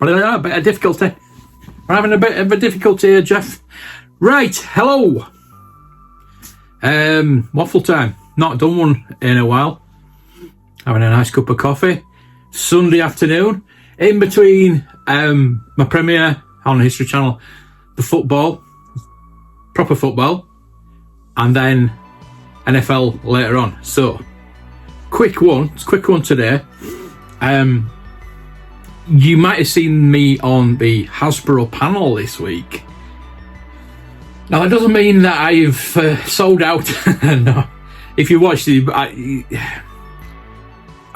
A bit of difficulty. We're having a bit of a difficulty here, Jeff. Right, hello. Waffle time. Not done one in a while. Having a nice cup of coffee. Sunday afternoon. In between my premiere on the History Channel, the football, proper football, and then NFL later on. So, quick one today. You might have seen me on the Hasbro panel this week. Now, that doesn't mean that I've sold out. No. If you watched it, I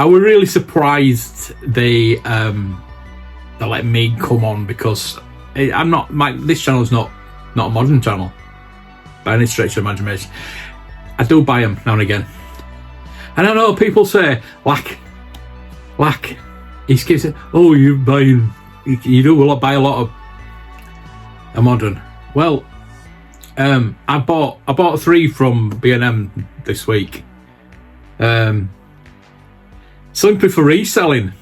was really surprised they let me come on, because I'm not. This channel's not a modern channel by any stretch of imagination. I do buy them now and again, and I know people say, "Lack." He keeps saying, "Oh, you buying? You do buy a lot of a modern." Well, I bought 3 from B&M this week. Simply for reselling.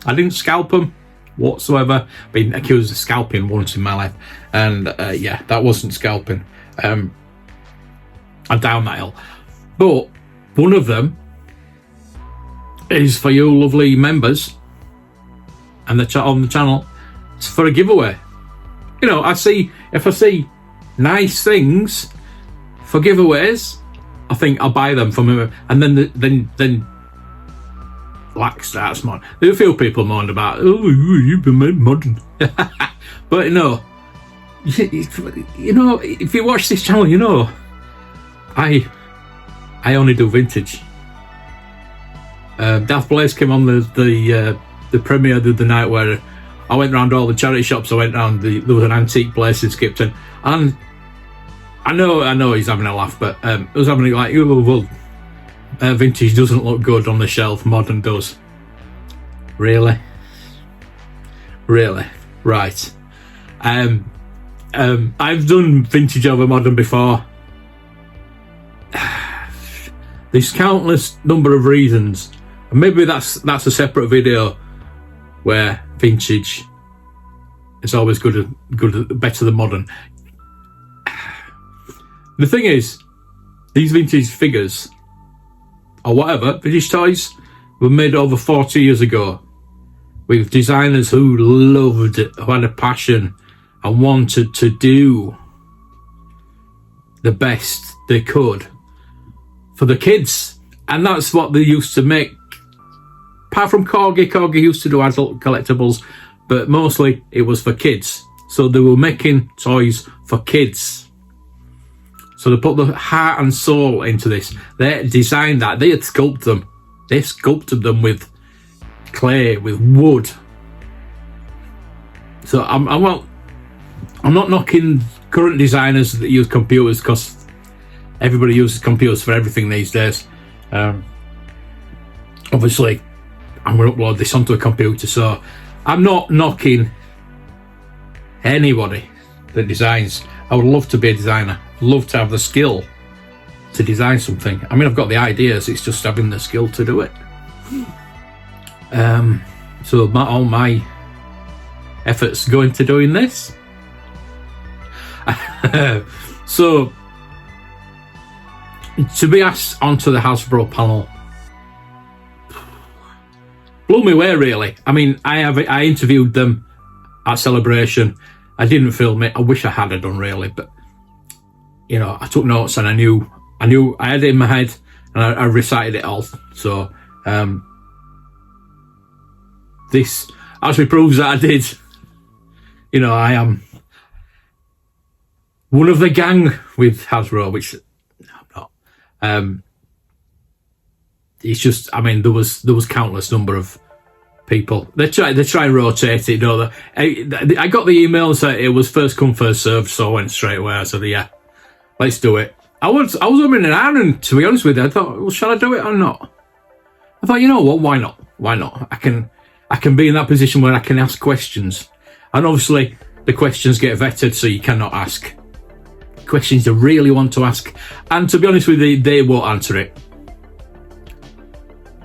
I didn't scalp them whatsoever. Been accused of scalping once in my life, and yeah, that wasn't scalping. I'm down that hill. But one of them is for you lovely members and the chat on the channel. It's for a giveaway. You know, if I see nice things for giveaways, I think I'll buy them from him, and then Lack starts moan. There are a few people moaned about, "Oh, you've been made modern." But no, you know, if you watch this channel, you know, I only do vintage. Darth Blaze came on the premiere the other night, where I went around all the charity shops. I went around there was an antique place in Skipton, and I know he's having a laugh, but it was having like, well, vintage doesn't look good on the shelf, modern does. Really? Right. I've done vintage over modern before. There's countless number of reasons, and maybe that's a separate video where vintage is always better than modern. The thing is, these vintage figures, or whatever, vintage toys, were made over 40 years ago with designers who loved it, who had a passion and wanted to do the best they could for the kids. And that's what they used to make. Apart from Corgi used to do adult collectibles, but mostly it was for kids. So they were making toys for kids. So they put the heart and soul into this. They designed that. They had sculpted them. They sculpted them with clay, with wood. So I'm not knocking current designers that use computers, because everybody uses computers for everything these days. Obviously, I'm going to upload this onto a computer, so I'm not knocking anybody that designs. I would love to be a designer. Love to have the skill to design something. I mean, I've got the ideas, it's just having the skill to do it. So all my efforts go into doing this. So to be asked onto the Hasbro panel blew me away, really. I mean, I interviewed them at Celebration. I didn't film it. I wish I had done, really, but you know, I took notes, and I knew I had it in my head, and I recited it all. So this actually proves that I did. You know, I am one of the gang with Hasbro, which no, I'm not. It's just, I mean, there was countless number of people. They try and rotate it, don't they? I got the email and said it was first come, first served, so I went straight away. I said, yeah, let's do it. I was umming and ahhing, to be honest with you. I thought, well, shall I do it or not? I thought, you know what, why not? I can be in that position where I can ask questions. And obviously, the questions get vetted, so you cannot ask questions you really want to ask. And to be honest with you, they won't answer it.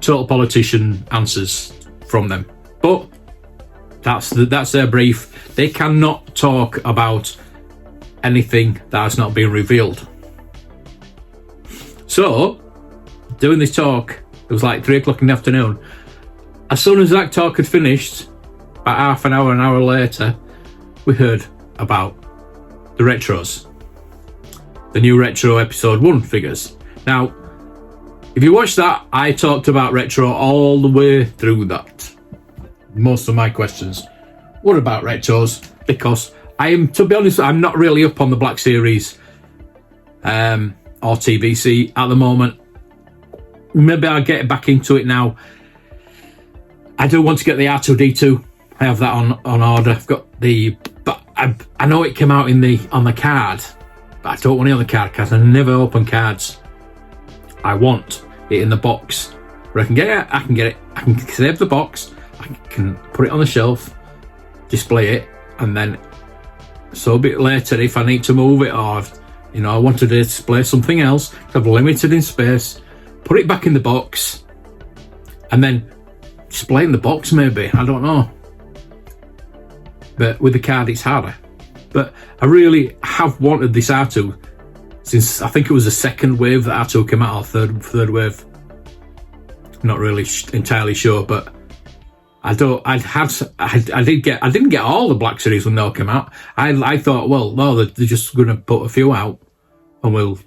Total politician answers from them. But That's their brief. They cannot talk about anything that has not been revealed. So, doing this talk, it was like 3 o'clock in the afternoon. As soon as that talk had finished, about half an hour later, we heard about the retros. The new retro episode 1 figures. Now, if you watch that, I talked about retro all the way through that. Most of my questions were about retros, because to be honest, I'm not really up on the Black Series or TBC at the moment. Maybe I'll get back into it now. I do want to get the R2D2. I have that on order. I've got but I know it came out on the card, but I don't want it on the card because I never open cards. I want it in the box where I can get it. I can save the box. I can put it on the shelf, display it, and then so a bit later, if I need to move it, or I want to display something else, I'm limited in space, put it back in the box, and then display in the box. Maybe, I don't know. But with the card, it's harder. But I really have wanted this R2 since I think it was the second wave that R2 came out, or third wave. Not really entirely sure, but I didn't get all the Black Series when they all came out. I thought, well, no, they're just going to put a few out, and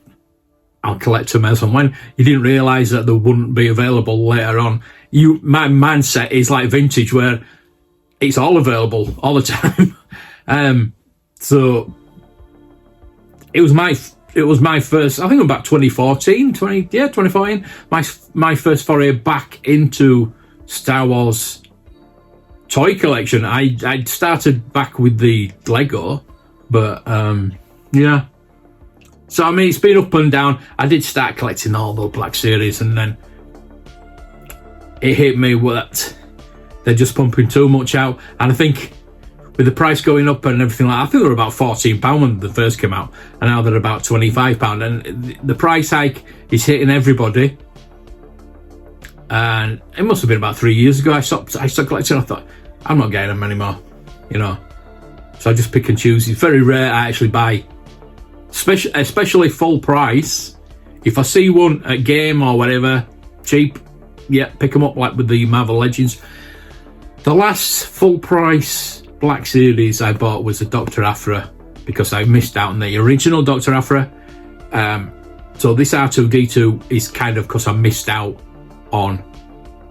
I'll collect them as and when. You didn't realise that they wouldn't be available later on. My mindset is like vintage, where it's all available all the time. So it was my first, I think about 2014, my first foray back into Star Wars toy collection. I started back with the Lego, but yeah. So I mean, it's been up and down. I did start collecting all the Black Series, and then it hit me that they're just pumping too much out. And I think with the price going up and everything like that, I think they were about £14 when they first came out, and now they're about £25. And the price hike is hitting everybody. And it must have been about 3 years ago I stopped collecting. I thought, I'm not getting them anymore, So I just pick and choose. It's very rare I actually buy, especially full price. If I see one at Game or whatever, cheap, yeah, pick them up, like with the Marvel Legends. The last full price Black Series I bought was a Dr. Aphra, because I missed out on the original Dr. Aphra. So this R2D2 is kind of because I missed out on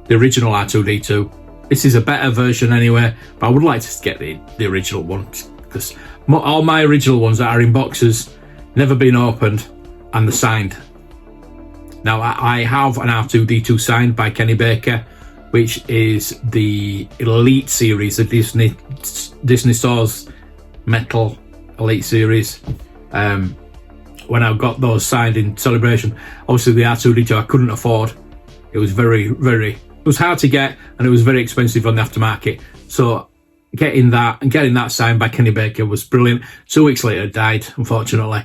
the original R2D2. This is a better version anyway, but I would like to get the original one, because all my original ones that are in boxes, never been opened, and they're signed. Now I have an R2D2 signed by Kenny Baker, which is the Elite series, the Disney Stores Metal Elite series. When I got those signed in Celebration, obviously the R2D2 I couldn't afford. It was it was hard to get, and it was very expensive on the aftermarket. So getting that signed by Kenny Baker was brilliant. 2 weeks later, it died, unfortunately.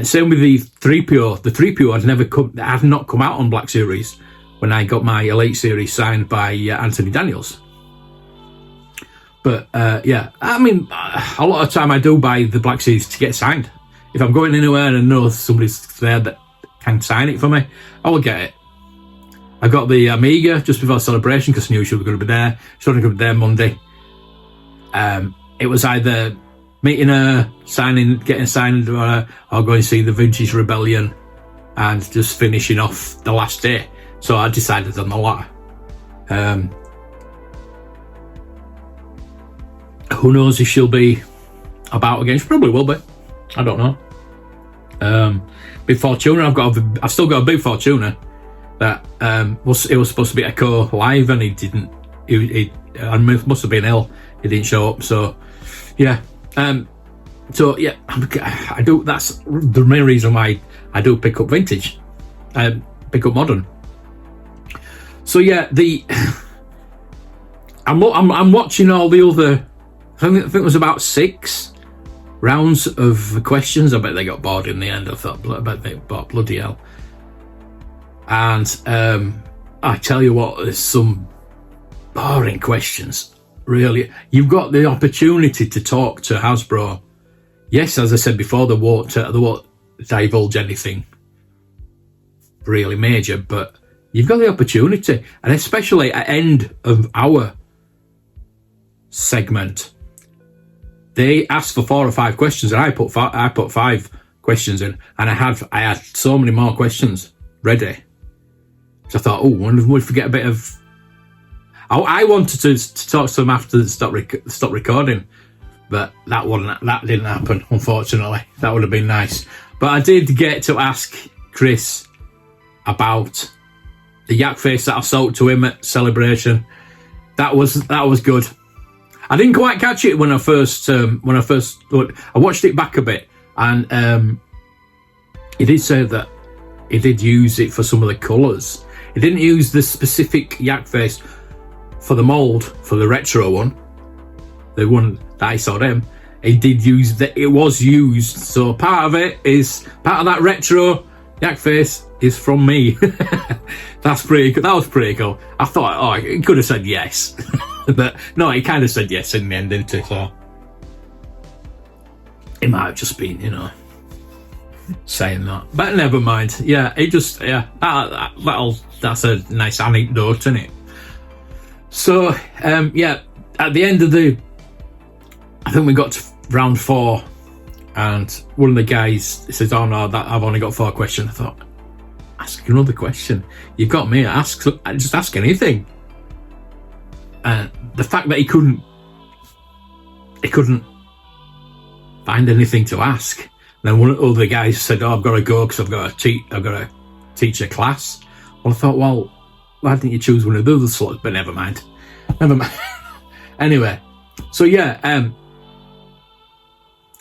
Same with the 3PO. The 3PO had not come out on Black Series when I got my Elite series signed by Anthony Daniels. But yeah, I mean, a lot of time I do buy the Black Series to get signed. If I'm going anywhere and I know somebody's there that can sign it for me, I will get it. I got the Amiga just before Celebration because I knew she was going to be there. She was going to be there Monday. It was either meeting her, getting signed, or going to see the Vintage Rebellion and just finishing off the last day. So I decided on the latter. Who knows if she'll be about again? She probably will be. I don't know. Big Fortuner, I've still got a Big Fortuner that it was supposed to be Echo live, and he didn't. He must have been ill. He didn't show up. So yeah. So yeah, I do. That's the main reason why I do pick up vintage, pick up modern. So yeah, I'm watching all the other. I think it was about 6 rounds of questions. I bet they got bored in the end. I thought, I bet they bought bloody hell. And I tell you what, there's some boring questions. really, you've got the opportunity to talk to Hasbro. Yes, as I said before, they won't divulge anything really major, but you've got the opportunity, and especially at end of our segment, they asked for 4 or 5 questions, and I put 5 questions in, and I had so many more questions ready. So I thought, oh, wonder if we forget a bit of. I wanted to talk to them after they stop recording, but that didn't happen, unfortunately. That would have been nice. But I did get to ask Chris about the Yak Face that I sold to him at Celebration. That was good. I didn't quite catch it when I first looked. I watched it back a bit, and he did say that he did use it for some of the colours. He didn't use the specific Yak Face for the mould, for the retro one, the one that I saw him. He did use that. It was used, so part of that retro Yak Face is from me. That's pretty good. That was pretty cool. I thought, oh, he could have said yes. But no, he kind of said yes in the end, didn't he? So it might have just been, saying that. But never mind. Yeah, it just, that's a nice anecdote, isn't it? So, at the end of I think we got to round 4, and one of the guys says, oh no, I've only got 4 questions. I thought, ask another question. You've got me, just ask anything. And the fact that he couldn't find anything to ask. And then one of the guys said, oh, I've got to go because I've got to teach a class. Well, I thought, well, why didn't you choose one of the other slots? But never mind. Anyway, so yeah,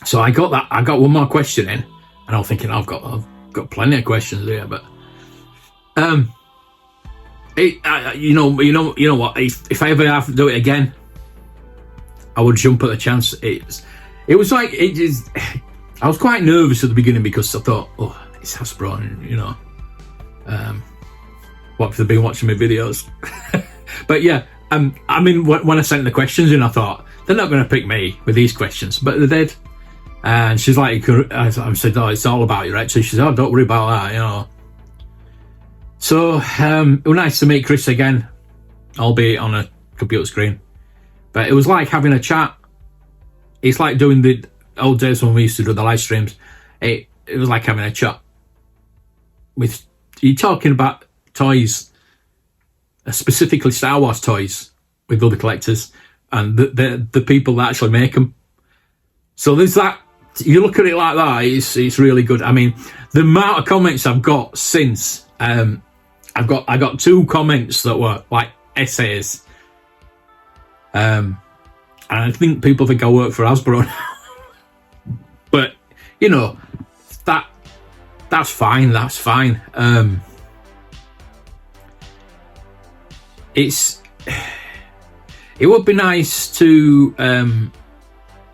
so I got that. I got one more question in, and I was thinking, I've got plenty of questions here, but you know what? If I ever have to do it again, I would jump at the chance. It was like it is. I was quite nervous at the beginning because I thought, oh, it's Hasbro, and what if they've been watching my videos? But yeah, I mean, when I sent the questions in, I thought they're not going to pick me with these questions, but they did. And she's like, I said, oh, it's all about you, right? So she said, oh, don't worry about that, So it was nice to meet Chris again, albeit on a computer screen. But it was like having a chat. It's like doing the old days when we used to do the live streams. It was like having a chat with you, talking about toys, specifically Star Wars toys, with other collectors and the people that actually make them. So there's that. You look at it like that, it's really good. I mean, the amount of comments I've got since, I got 2 comments that were like essays. And I think people think I work for Hasbro now. But that's fine. That's fine. It would be nice to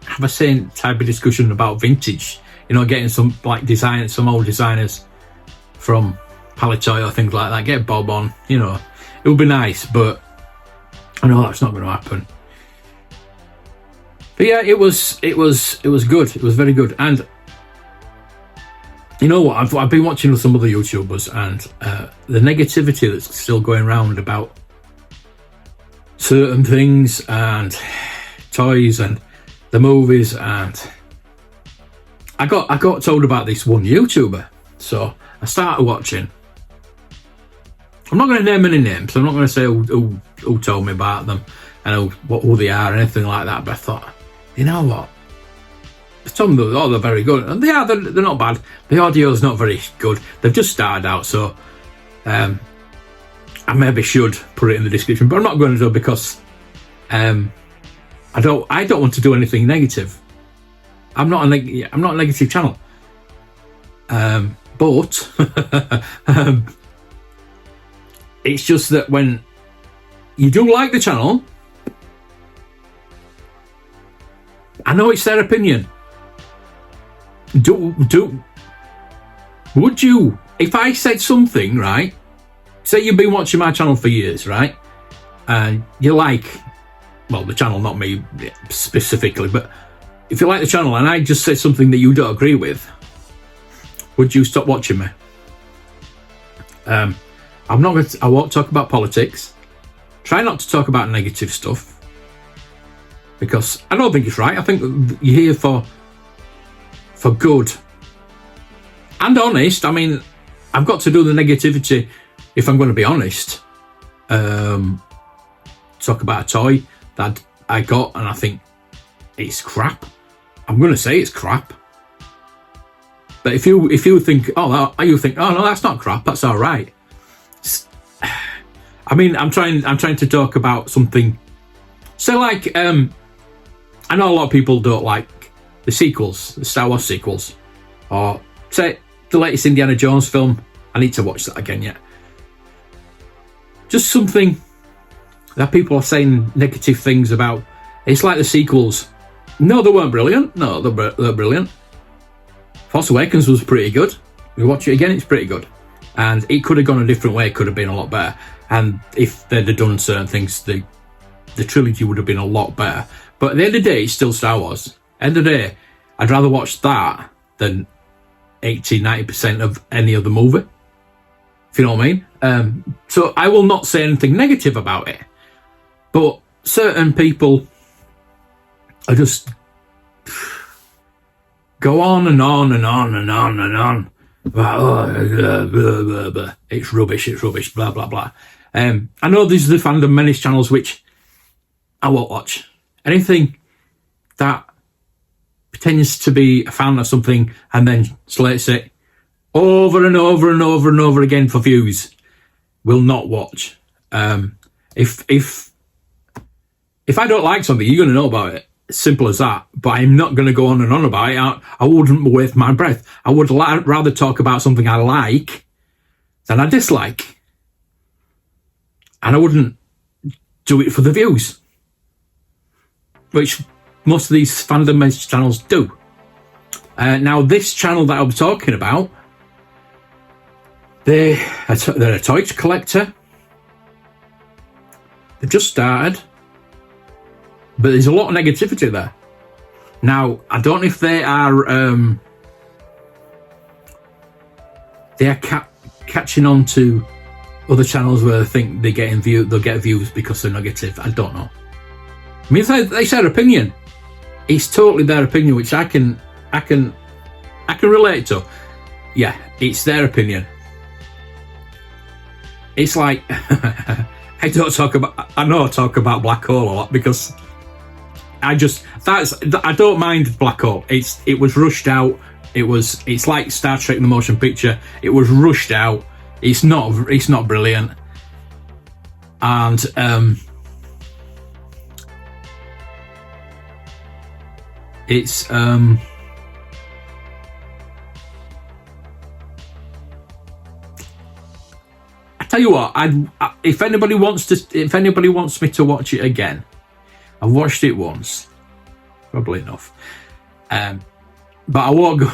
have a same type of discussion about vintage. Getting some some old designers from Palitoy or things like that. Get Bob on. It would be nice, but I know that's not going to happen. But yeah, it was good. It was very good. And you know what? I've been watching some other YouTubers, and the negativity that's still going around about certain things and toys and the movies, and I got told about this one YouTuber, so I started watching. I'm not going to name any names. I'm not going to say who told me about them and who they are or anything like that. But I thought, you know what? Some of them, they're very good, and they're not bad. The audio's not very good. They've just started out, so I maybe should put it in the description, but I'm not going to do it because I don't want to do anything negative. I'm not a negative channel, but it's just that when you do like the channel, I know it's their opinion. Would you, if I said something, right? Say you've been watching my channel for years, right? And you like well, the channel, not me specifically, but if you like the channel and I just say something that you don't agree with, would you stop watching me? I won't talk about politics. Try not to talk about negative stuff, because I don't think it's right. I think you're here for good and honest. I mean, I've got to do the negativity if I'm going to be honest. Talk about a toy that I got and I think it's crap. I'm going to say it's crap. But if you think, oh no, that's not crap, that's all right. I mean, I'm trying to talk about something. So like, I know a lot of people don't like the sequels, the Star Wars sequels, or say the latest Indiana Jones film. I need to watch that again yet. Just something that people are saying negative things about. It's like the sequels. No, they weren't brilliant. No, they're brilliant. Force Awakens was pretty good. You watch it again, it's pretty good. And it could have gone a different way, it could have been a lot better. And if they'd have done certain things, the trilogy would have been a lot better. But at the end of the day, it's still Star Wars. End of the day, I'd rather watch that than 80-90% of any other movie. If you know what I mean? So I will not say anything negative about it. But certain people are just go on and on and on and on and on about, it's rubbish, blah, blah, blah. I know these are the Fandom Menace channels, which I won't watch. Anything that pretends to be a fan of something and then slates it over and over and over and over again for views, will not watch. If I don't like something, you're going to know about it. Simple as that. But I'm not going to go on and on about it. I wouldn't waste my breath. I would rather talk about something I like than I dislike. And I wouldn't do it for the views, which most of these Fandom Menace channels do. Now, this channel that I was talking about, they're a toy collector. They've just started. But there's a lot of negativity there. Now, I don't know if they are catching on to other channels where they think they'll get views because they're negative. I don't know. I mean, it's their opinion. It's totally their opinion, which I can relate to. Yeah, it's their opinion. It's like I talk about black hole a lot because I don't mind black hole. It was rushed out. It's like Star Trek the motion picture. It was rushed out. It's not brilliant. And it's I tell you what, if anybody wants me to watch it again, I've watched it once, probably enough. But I won't go.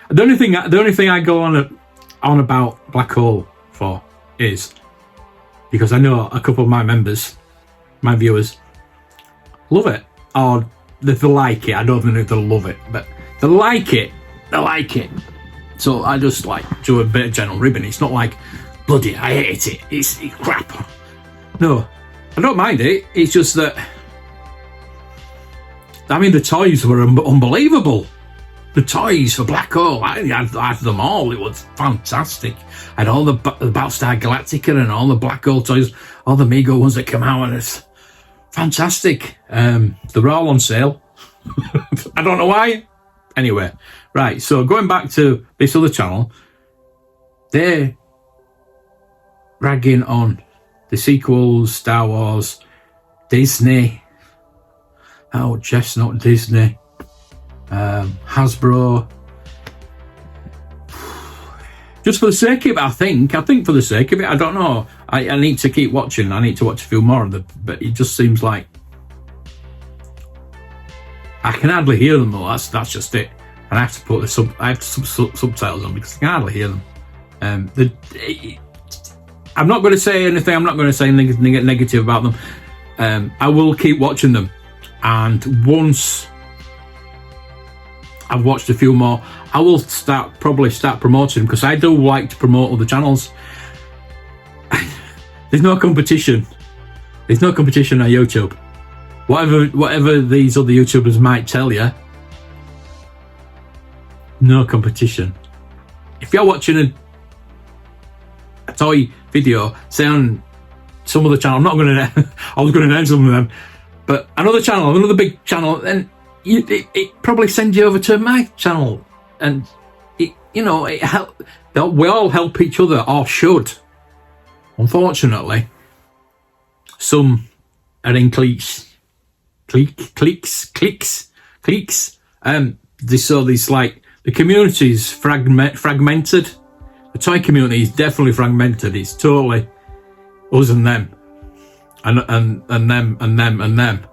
The only thing I go on about black hole for is because I know a couple of my members, my viewers, love it, or they like it. I don't know if they'll love it, but they like it. They like it. So I just like do a bit of general ribbon. It's not like bloody I hate it. It's crap. No, I don't mind it. It's just that. I mean, the toys were unbelievable. The toys for Black Hole, I had them all. It was fantastic. I had all the Battlestar Galactica and all the Black Hole toys, all the Mego ones that come out, and it's fantastic. They were all on sale. I don't know why. Anyway, right, so going back to this other channel, they're ragging on the sequels, Star Wars, Disney. Oh, Chestnut, Disney, Hasbro. Just for the sake of it, I think for the sake of it, I don't know. I need to keep watching. I need to watch a few more of them, but it just seems like I can hardly hear them though. That's just it. And I have to put subtitles on because I can hardly hear them. I'm not going to say anything. I'm not going to say anything negative about them. I will keep watching them, and once I've watched a few more, I will probably start promoting them, because I do like to promote other channels. There's no competition. There's no competition on YouTube. Whatever these other YouTubers might tell you, no competition. If you're watching a toy video, say on some other channel, I'm not going to, I was going to name some of them, but another channel, another big channel, then it probably sends you over to my channel, and we all help each other, or should. Unfortunately, some are in cliques. These like, the community is fragmented. The toy community is definitely fragmented. It's totally us and them, and them and them and them.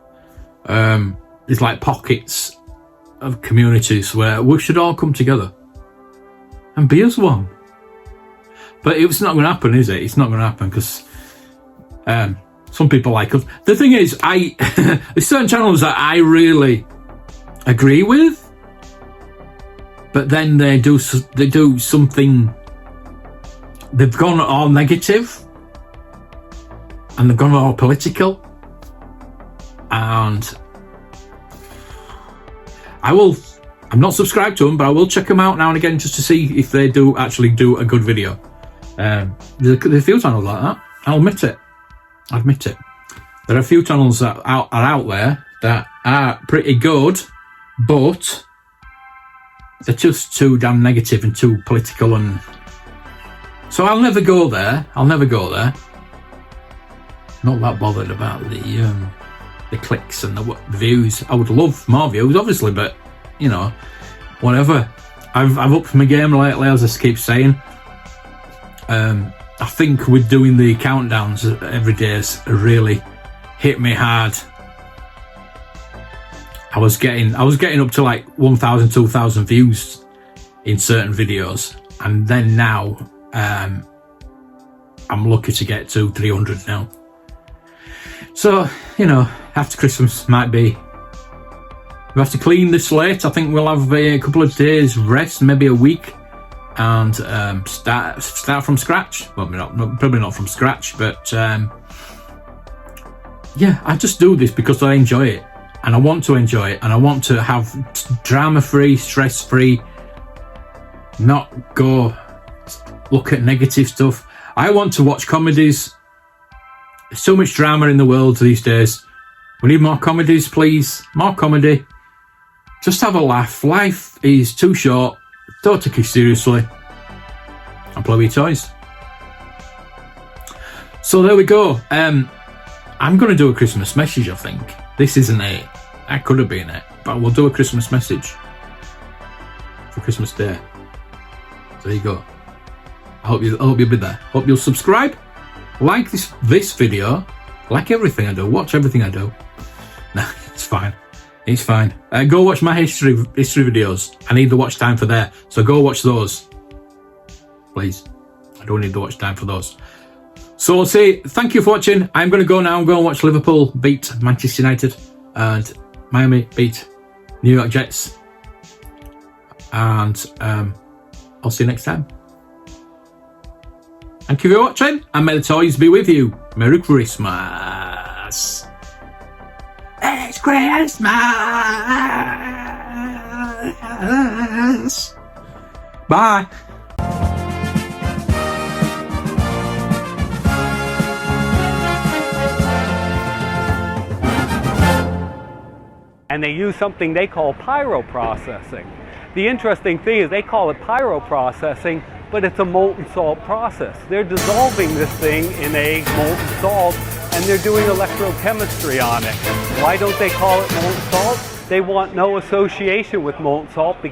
There's like pockets of communities where we should all come together and be as one. But it's not going to happen, is it? It's not going to happen, because some people like us. The thing is, there's certain channels that I really agree with, but then they do something. They've gone all negative, and they've gone all political, and I'm not subscribed to them, but I will check them out now and again just to see if they do actually do a good video. There's a few channels like that. I'll admit it. There are a few channels that are out there that are pretty good, but they're just too damn negative and too political, and so I'll never go there. Not that bothered about the clicks and the views. I would love more views, obviously, but whatever. I've upped my game lately, as I keep saying. I think with doing the countdowns every day has really hit me hard. I was getting up to like 1,000, 2,000 views in certain videos, and then now I'm lucky to get to 300 now. So after Christmas we have to clean the slate. I think we'll have a couple of days rest, maybe a week, and start from scratch. Well, probably not from scratch, but yeah, I just do this because I enjoy it, and I want to enjoy it, and I want to have drama-free, stress-free, not go look at negative stuff. I want to watch comedies. There's so much drama in the world these days. We need more comedies, please. More comedy. Just have a laugh. Life is too short. Don't take it seriously. And play with your toys. So there we go. I'm going to do a Christmas message, I think. This isn't it. That could have been it. But we'll do a Christmas message for Christmas Day. So there you go. I hope you'll be there. Hope you'll subscribe. Like this video. Like everything I do. Watch everything I do. Nah, it's fine. It's fine. Go watch my history videos. I need the watch time for there. So go watch those. Please. I don't need the watch time for those. So I'll say thank you for watching. I'm going to go now and go and watch Liverpool beat Manchester United and Miami beat New York Jets. And I'll see you next time. Thank you for watching, and may the toys be with you. Merry Christmas. It's Christmas. Bye. And they use something they call pyroprocessing. The interesting thing is they call it pyroprocessing, but it's a molten salt process. They're dissolving this thing in a molten salt, and they're doing electrochemistry on it. Why don't they call it molten salt? They want no association with molten salt.